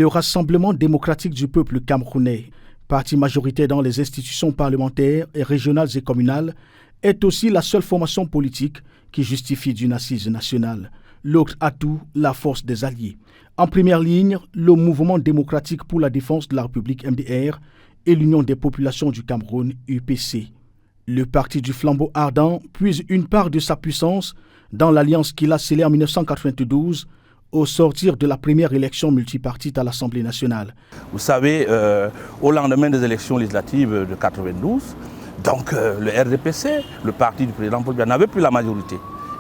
Le Rassemblement démocratique du peuple camerounais, parti majoritaire dans les institutions parlementaires et régionales et communales, est aussi la seule formation politique qui justifie d'une assise nationale. L'autre atout, la force des alliés. En première ligne, le Mouvement démocratique pour la défense de la République MDR et l'Union des populations du Cameroun UPC. Le parti du flambeau ardent puise une part de sa puissance dans l'alliance qu'il a scellée en 1992 au sortir de la première élection multipartite à l'Assemblée nationale. Vous savez, au lendemain des élections législatives de 1992, donc le RDPC, le parti du président Paul Biya, n'avait plus la majorité.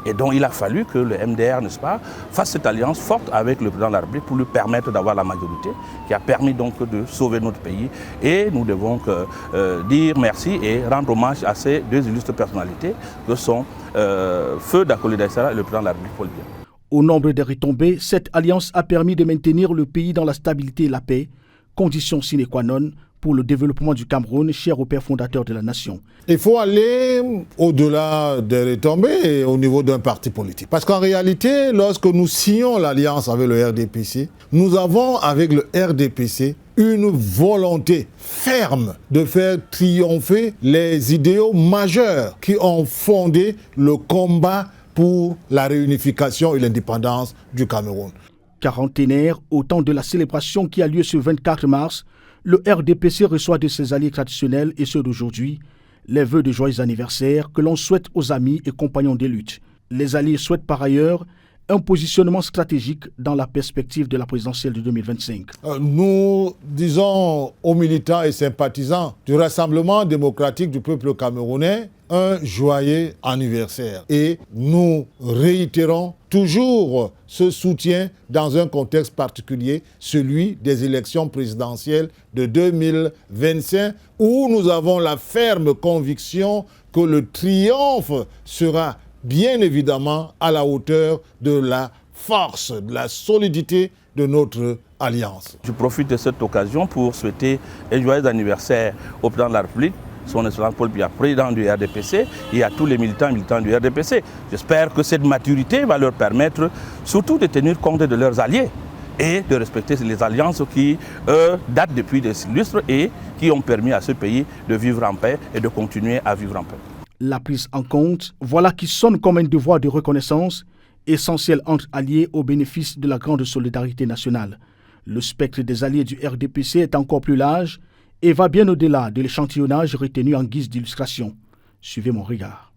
Et donc il a fallu que le MDR, n'est-ce pas, fasse cette alliance forte avec le président de la République pour lui permettre d'avoir la majorité, qui a permis donc de sauver notre pays. Et nous devons dire merci et rendre hommage à ces deux illustres personnalités que sont Feu Dakolo Daïssara et le président de la République Paul Biya. Au nombre des retombées, cette alliance a permis de maintenir le pays dans la stabilité et la paix, condition sine qua non pour le développement du Cameroun, cher au père fondateur de la nation. Il faut aller au-delà des retombées et au niveau d'un parti politique. Parce qu'en réalité, lorsque nous signons l'alliance avec le RDPC, nous avons avec le RDPC une volonté ferme de faire triompher les idéaux majeurs qui ont fondé le combat pour la réunification et l'indépendance du Cameroun. Quarantenaire, au temps de la célébration qui a lieu ce 24 mars, le RDPC reçoit de ses alliés traditionnels et ceux d'aujourd'hui les vœux de joyeux anniversaire que l'on souhaite aux amis et compagnons des luttes. Les alliés souhaitent par ailleurs un positionnement stratégique dans la perspective de la présidentielle de 2025. Nous disons aux militants et sympathisants du Rassemblement démocratique du peuple camerounais un joyeux anniversaire. Et nous réitérons toujours ce soutien dans un contexte particulier, celui des élections présidentielles de 2025, où nous avons la ferme conviction que le triomphe sera bien évidemment à la hauteur de la force, de la solidité de notre alliance. Je profite de cette occasion pour souhaiter un joyeux anniversaire au président de la République, son excellence Paul Biya, président du RDPC, et à tous les militants et militantes du RDPC. J'espère que cette maturité va leur permettre surtout de tenir compte de leurs alliés et de respecter les alliances qui datent depuis des lustres et qui ont permis à ce pays de vivre en paix et de continuer à vivre en paix. La prise en compte, voilà qui sonne comme un devoir de reconnaissance essentiel entre alliés au bénéfice de la grande solidarité nationale. Le spectre des alliés du RDPC est encore plus large et va bien au-delà de l'échantillonnage retenu en guise d'illustration. Suivez mon regard.